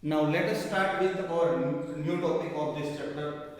Now let us start with our new topic of this chapter,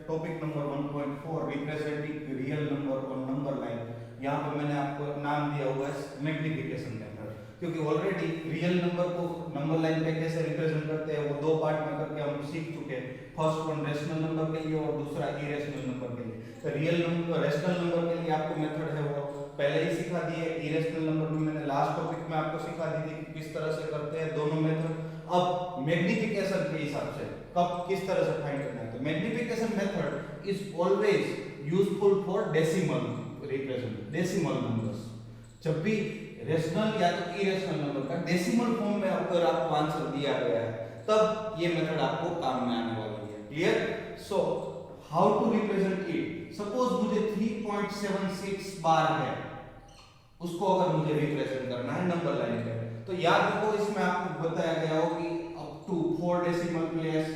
topic number 1.4, representing real number on number line. यहाँ पे मैंने आपको नाम दिया हुआ है मैग्निफिकेशन मेथड, क्योंकि ऑलरेडी रियल नंबर को नंबर लाइन पे कैसे रिप्रेजेंट करते हैं वो दो पार्ट में करके हम सीख चुके हैं। फर्स्ट वन रेशनल नंबर के लिए और दूसरा इरेशनल नंबर के लिए। तो रियल नंबर रेशनल नंबर के लिए आपको मेथड है वो पहले ही सिखा दी है। इरेशनल नंबर में मैंने लास्ट टॉपिक में आपको सिखा दी थी कि किस तरह से करते हैं दोनों मेथड। अब मैग्निफिकेशन के हिसाब से कब किस तरह से फाइंड करना है, तो magnification method is always useful for decimal represent decimal numbers. जब भी रेशनल या तो इरेशनल नंबर का डेसिमल फॉर्म में अगर आपको आंसर दिया गया है तब ये मेथड आपको काम में आने वाली है। Clear? So how to represent it. Suppose मुझे 3.76 बार है, उसको अगर मुझे रिप्रेजेंट करना है नंबर लाइन पे, तो याद रखो इसमें आपको बताया गया हो कि up to 4 decimal place,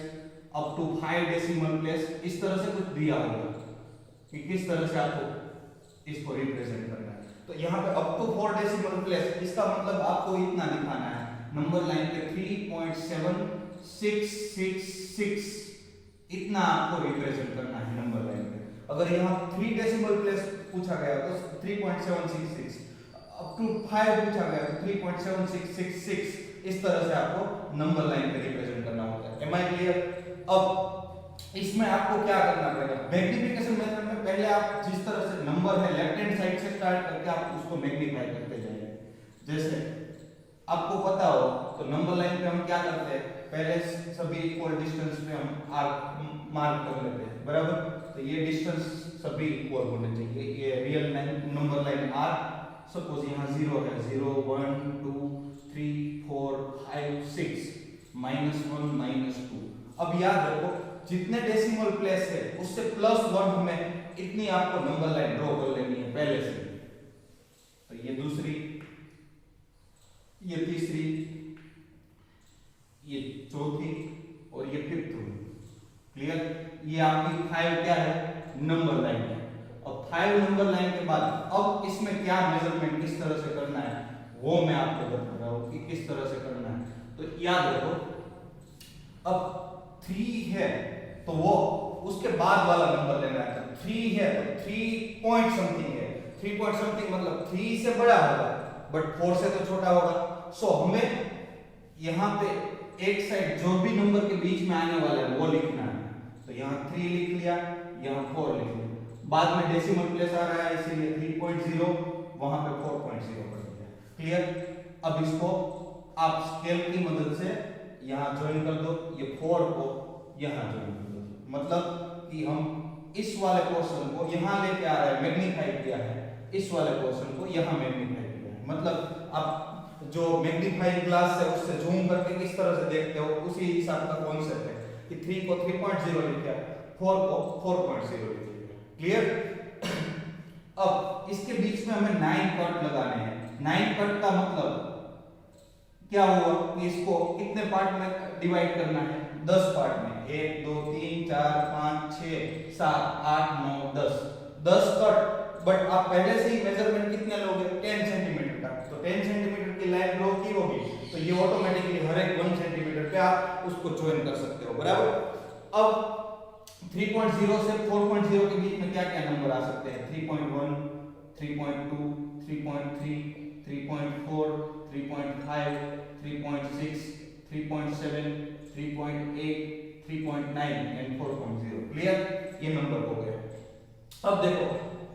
up to 5 decimal place, इस तरह से कुछ दिया होगा कि किस तरह से आपको इसको रिप्रेजेंट करना है। तो यहाँ पे अप टू 4 डेसिमल प्लेस, इसका मतलब आपको इतना दिखाना है नंबर लाइन पे 3.7666 इतना आपको रिप्रेजेंट करना है नंबर लाइन पे। अगर यहाँ 3 डेसिमल प्लेस पूछा गया तो 3.766, अप टू 5 पूछा गया तो 3.7666, इस तरह से आपको नंबर लाइन पे रिप्रेजेंट करना होता है। Am I clear? अब इसमें आपको क्या करना पड़ेगा, मैग्निफिकेशन मेथड में पहले आप जिस तरह से नंबर है लेफ्ट हैंड साइड से स्टार्ट करके आप उसको मैग्नीफाई करते जाइए। जैसे आपको पता हो तो नंबर लाइन पे हम क्या करते हैं, पहले सभी इक्वल डिस्टेंस पे हम मार्क कर लेते हैं, बराबर। तो ये डिस्टेंस सभी इक्वल होने चाहिए। ये real number line R, suppose यहाँ 0 है, 0 1 2 3 4 5 6 -1 -2। अब याद रखो जितने डेसिमल प्लेस है उससे +1 हमें इतनी आपको नंबर लाइन ड्रॉ कर लेनी है पहले से। तो ये दूसरी, ये तीसरी, ये चौथी और ये फिफ्थ हुई। क्लियर? ये आपकी 5 क्या है, नंबर लाइन है। अब 5 नंबर लाइन के बाद अब इसमें क्या मेजरमेंट किस तरह से करना है वो मैं आपको बता रहा हूं कि किस तरह से करना है। तो याद रखो अब 3 है तो वो उसके बाद वाला नंबर लेना है। तो 3 है तो 3 पॉइंट समथिंग है, 3 पॉइंट समथिंग मतलब 3 से बड़ा होगा बट 4 से तो छोटा होगा। सो हमें यहाँ पे एक साइड जो भी नंबर के बीच में आने वाला है वो लिखना है। तो यहाँ 3 लिख लिया, यहाँ 4 लिख लिया, बाद में डेसिमल प्लेस आ रहा है इसीलिए 3.0, वहां पे 4.0 कर दिया। क्लियर? अब इसको आप स्केल की मदद से यहाँ ज्वाइन कर दो, ये 4 को यहाँ ज्वाइन कर दो, मतलब कि हम इस वाले पोर्शन को यहाँ लेके आ रहा है, मैग्नीफाई किया है, इस वाले पोर्शन को यहाँ मैग्नीफाई किया है। मतलब आप जो मैग्नीफाइंग ग्लास है उससे जूम करके किस तरह से देखते हो उसी हिसाब का कॉन्सेप्ट है कि 3 को 3.0 लिखा, 4 को 4.0 लिखा। क्लियर? अब इसके बीच में हमें 9 कट लगाने हैं। 9 कट का मतलब क्या हुआ कि इसको कितने पार्ट में डिवाइड करना है, 10 पार्ट में, 1 2 3 4 5 6 7 8 9 10 कट। बट आप पहले से ही मेजरमेंट कितने लोगे, 10 सेंटीमीटर का। तो 10 सेंटीमीटर की लाइन ड्रॉ की होगी तो ये ऑटोमेटिकली हर एक 1 सेंटीमीटर पे आप उसको ज्वाइन कर सकते हो, बराबर। अब 3.0 से 4.0 के बीच में क्या क्या नंबर आ सकते हैं, 3.1 3.2 3.3 3.4 3.5 3.6 3.7 3.8 3.9 एंड 4.0। क्लियर? ये नंबर हो गए। अब देखो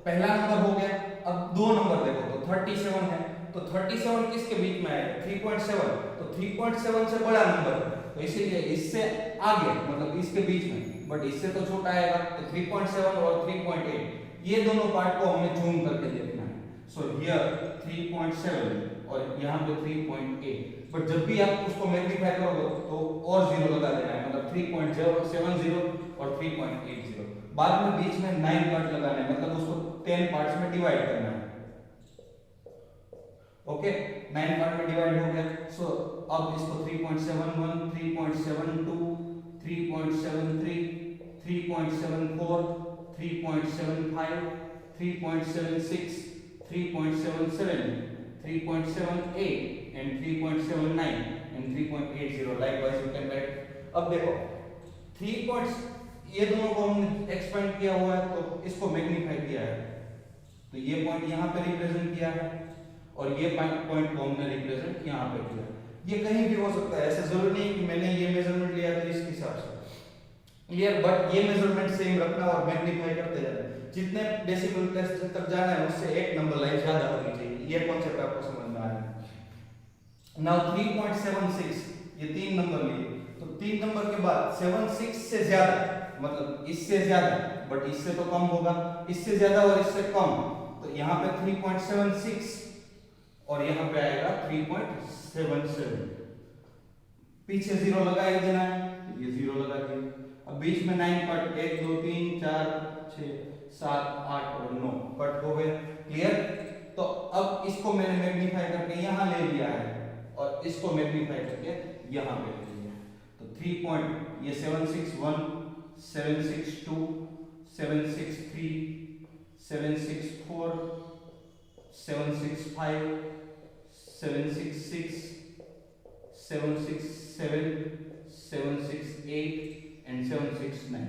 पहला नंबर हो गया, अब दो नंबर देखो तो 37 है, तो 37 किसके बीच में आएगा, 3.7। तो 3.7 से बड़ा नंबर है तो इसीलिए इससे आगे मतलब इसके बीच में, बट इससे तो छोटा आएगा। तो 3.7 और 3.8 ये दोनों पार्ट को हमें जूम करके देखना है। सो हियर 3.7 और यहाँ पे 3.8, बट जब भी आप उसको मैग्नीफाई करोगे तो और 0 लगा देना है, मतलब 3.070 और 3.80। बाद में बीच में 9 कट लगाना है, मतलब उसको 10 पार्ट्स में डिवाइड करना है। ओके, 9 पार्ट में डिवाइड हो गया। सो अब इसको 3.71 3.72 3.73 3.74 3.75 3.76 3.77 3.78 and 3.79 and 3.80 likewise you can write. अब देखो 3 पॉइंट्स ये दोनों को हमने एक्सपेंड किया हुआ है तो इसको मैग्नीफाई किया है, तो ये पॉइंट यहाँ पे रिप्रेजेंट किया है और ये पॉइंट को हमने रिप्रेजेंट यहाँ पे किया। ये कहीं भी हो सकता है, ऐसा जरूरी नहीं कि मैंने ये मेजरमेंट लिया तो इसके हिसाब से क्लियर, बट ये मेजरमेंट सेम रखना और मैग्नीफाई करते जाना। जितने डेसिमल प्लेस तक जाना है उससे एक नंबर लाइन ज्यादा होनी चाहिए, ये कॉन्सेप्ट आपको समझ में आ रहा है। नाउ 3.76 ये 3 नंबर लिए, तो 3 नंबर के बाद 76 से ज्यादा मतलब इससे ज्यादा, बट इससे तो कम होगा, इससे ज्यादा और इससे कम, तो यहाँ पे 3.76 और यहाँ पे आएगा 3.77। पीछे 0 लगा ही देना है, ये 0 लगा दिया। अब बीच में 9 कट, 1 2 3 4 6 7 8 और 9 कट हो गए, क्लियर। तो अब इसको मैंने मैग्नीफाई करके यहाँ ले लिया है और इसको मैग्नीफाई करके यहाँ पे ले लिया, तो 3 पॉइंट ये 761 762 763 764 765 766 767 768 and 769,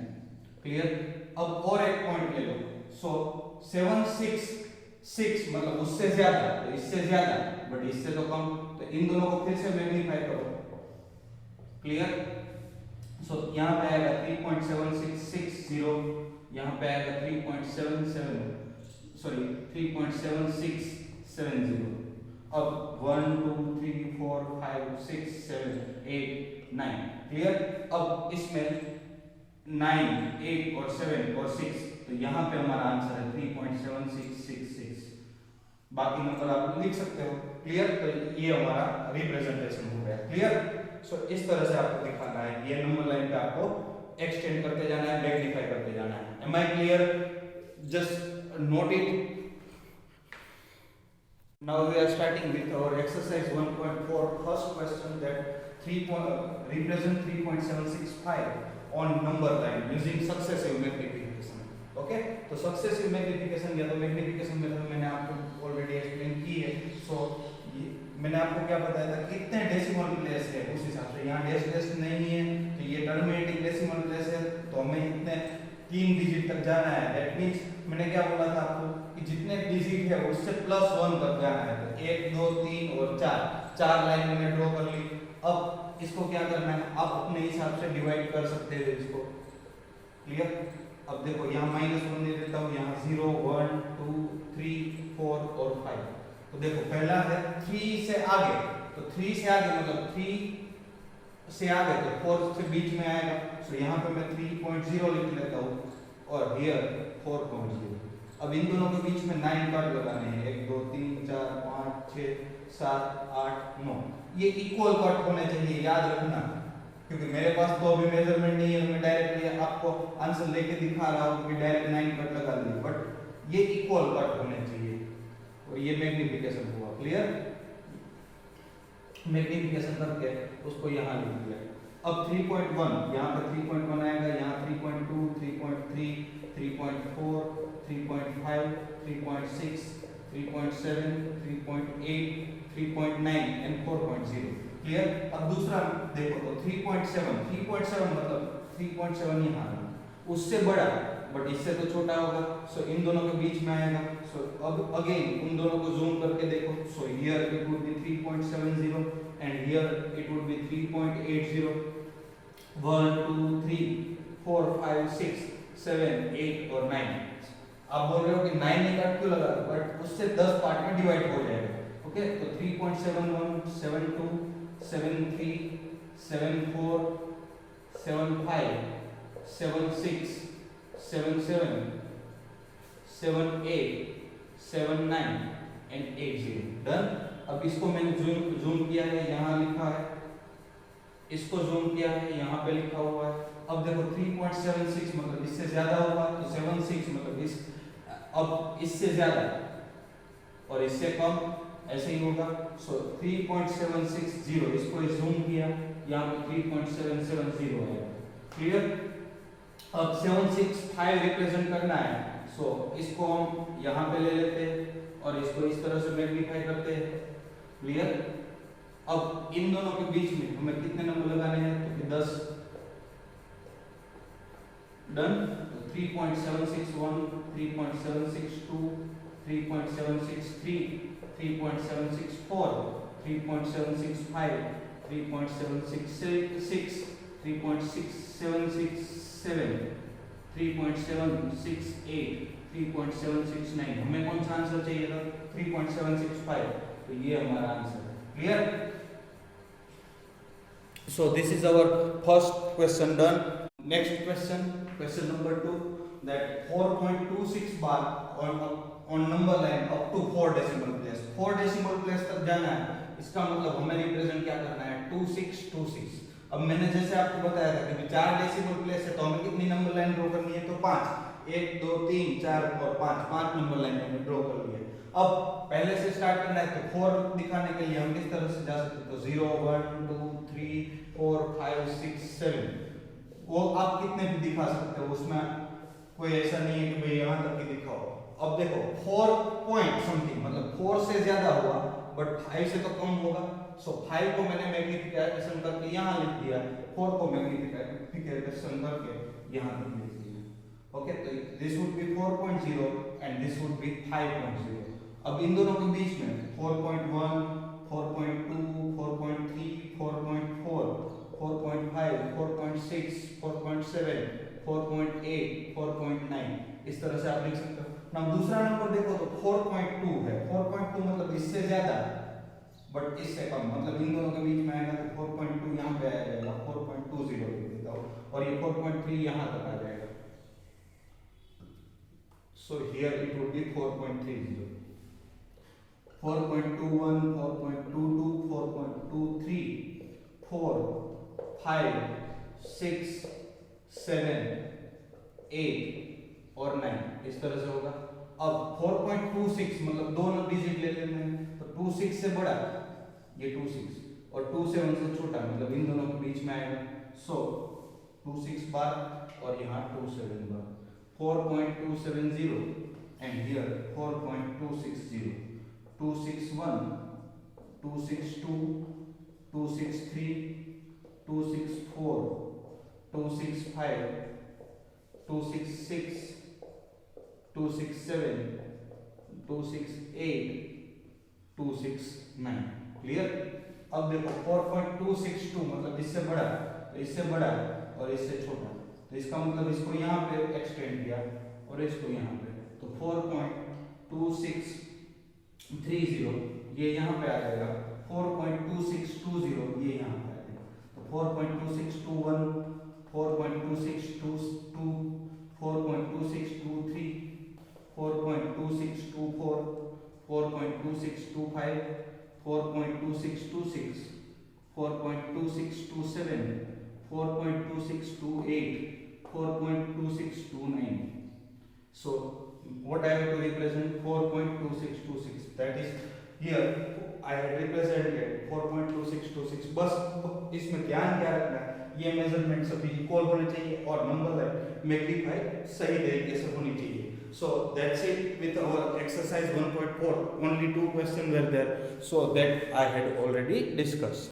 क्लियर। अब और एक पॉइंट ले लो, सो 766 मतलब उससे ज्यादा, तो इससे ज्यादा बट इससे तो कम, तो इन दोनों को फिर से मैग्नीफाई करो, क्लियर। सो यहाँ पे आएगा 3.7660, यहाँ पे आएगा 3.7670। अब 1 2 3 4 5 6 7 8 9, क्लियर। अब इसमें 9 8 और 7 और 6, तो यहाँ पे हमारा आंसर है 3.7666। बाकी नंबर आप लिख सकते हो, क्लियर। तो ये हमारा रिप्रेजेंटेशन हो गया, क्लियर। सो इस तरह से आपको दिखाना है, ये नंबर लाइन पे आपको एक्सटेंड करते जाना है, मैग्नीफाई करते जाना है। Am I clear? Just note it. Now we are starting with our exercise 1.4. First question that represent 3.765 on number line using successive magnification. Okay? तो successive magnification या तो magnification मेथड मैंने आपको ऑलरेडी एक्सप्लेन की है। सो मैंने आपको क्या बताया था, कितने डेसिमल प्लेस है उस हिसाब से, यहाँ डेसिमल नहीं है तो ये टर्मिनेटिंग डेसिमल प्लेस है, तो हमें इतने 3 डिजिट तक जाना है। दैट मींस मैंने क्या बोला था आपको कि जितने डिजिट है उससे +1 तक जाना है, तो 1 2 3 और 4 लाइन मैंने ड्रॉ कर ली। अब इसको क्या करना है, आप अपने हिसाब से डिवाइड कर सकते हो इसको, क्लियर। अब देखो यहाँ -1 दे देता हूँ, यहाँ 0 1 2 3 4 और 5। तो देखो पहला है 3 से आगे, तो 3 से आगे मतलब 3 से आगे तो 4 से बीच में आएगा, तो यहाँ पे मैं 3.0 लिख लेता हूँ और हियर 4.0। अब इन दोनों के बीच में 9 कट लगाने हैं, 1 2 3 4 5 6 7 8 9। ये इक्वल कट होने चाहिए, याद रखना, क्योंकि मेरे पास तो अभी मेजरमेंट नहीं है, तो मैं डायरेक्टली आपको आंसर लेके दिखा रहा हूँ कि डायरेक्ट 9 कट लगा दिए, बट ये इक्वल कट होने चाहिए और ये मैग्निफिकेशन हुआ, क्लियर। मैग्निफिकेशन करके उसको यहाँ लिख दिया। अब 3.1 यहाँ पे 3.1 आएगा, यहाँ 3.2 3.3 3.4 3.5 3.6 3.7 3.8 3.9 एंड 4.0, क्लियर। अब दूसरा देखो तो 3.7 मतलब 3.7 यहाँ है, उससे बड़ा बट इससे तो छोटा होगा, सो इन दोनों के बीच में आएगा। सो अब अगेन उन दोनों को जूम करके देखो, so here it would be 3.70 and here it would be 3.80। 1 2 3 4 5 6 7 8 और 9। आप बोल रहे हो कि 9 एक कट क्यों लगा, बट उससे 10 पार्ट में डिवाइड हो जाएगा, ओके। तो 3.71 72 73 74 75 76 77 78 79 एंड 80। डन। अब इसको मैंने जूम किया है, यहाँ लिखा है, इसको जूम किया है, यहाँ पे लिखा हुआ है। अब देखो 3.76 मतलब इससे ज्यादा होगा, तो 76 मतलब इस, अब इससे ज्यादा और इससे कम ऐसे ही होगा। सो 3.760 इसको जूम किया, यहाँ पे 3.770 है, क्लियर। अब 765 रिप्रेजेंट करना है, सो इसको हम यहाँ पे ले लेते हैं और इसको इस तरह से मैग्नीफाई करते हैं, क्लियर। अब इन दोनों के बीच में हमें कितने नंबर लगाने हैं, तो कि 10 डन। तो 3.761, 3.762, 3.763, 3.764, 3.765, 3.766, 3.767, 3.768, 3.769, हमें कौन सा आंसर चाहिए था, 3.765, तो ये हमारा आंसर है। Clear? So this is our first question done. Next question, question number 2, that 4.26 bar on number line up to 4 decimal place. 4 decimal place तक जाना है, इसका मतलब हमें रिप्रेजेंट क्या करना है, 2626। अब मैंने जैसे आपको बताया था कि 4 डेसिमल प्लेस है तो हमें कितनी नंबर लाइन ड्रॉ करनी है, तो 5, 1 2 3 4 और 5 नंबर लाइन हमने ड्रॉ कर ली है। अब पहले से स्टार्ट करना है, तो 4 दिखाने के लिए हम किस तरह से जा सकते हैं, तो 0 1 2 3 4 5 6 7, वो आप कितने भी दिखा सकते हो, उसमें कोई ऐसा नहीं है कि भाई यहाँ तक ही दिखाओ। अब देखो 4 पॉइंट समथिंग, मतलब 4 से ज्यादा हुआ बट 5 से तो कम होगा। सो 5 को मैंने मैग्निफिकेशन करके यहाँ लिख दिया, 4 को मैग्निफिकेशन करके यहाँ लिख दिया। ओके, तो this would be 4.0 and this would be 5.0। अब इन दोनों के बीच में 4.1, 4.2, 4.3, 4.4, 4.5, 4.6, 4.7, 4.8, 4.9, इस तरह से आप लिख सकते हो ना। दूसरा नंबर देखो तो 4.2 है, 4.2 मतलब इससे ज्यादा बट इससे कम, मतलब इन दोनों के बीच में आएगा तो 4.2 यहाँ पे आ जाएगा, 4.20 लिख देता हूँ, और ये 4.3 यहाँ तक आ जाएगा। So here it would be 4.30, 4.21, 4.22, 4.23, 4, 5, 6, 7, 8 और 9, इस तरह से होगा। अब 4.26 मतलब दो डिजिट ले लेते हैं, तो 26 से बड़ा ये 26 और 27 से छोटा, मतलब इन दोनों के बीच में आएगा। सो 26 बार और यहाँ 27 बार, 4.270 एंड हियर 4.260, 261, 262, 263, 264, 265, 266, 267, 268, 269। क्लियर? अब देखो 4.262 मतलब इससे बड़ा, तो इससे बड़ा और इससे छोटा, तो इसका मतलब इसको यहाँ पे एक्सटेंड किया और इसको यहाँ पे, तो 4.2630 ये यहाँ पे आ जाएगा, 4.2620 ये यहाँ पे आ जाएगा, तो 4.2621, 4.2622, 4.2623, 4.2624, 4.2625, 4.2626, 4.2627, 4.2628, 4.2629. So what I have to represent, 4.2626, that is here I had represented 4.2626। बस इसमें ध्यान क्या रखना है, ये मेजरमेंट सभी इक्वल होने चाहिए और नंबर लाइन मैग्नीफाई सही तरीके से होनी चाहिए। So that's it with our exercise 1.4. Only 2 questions were there, so that I had already discussed.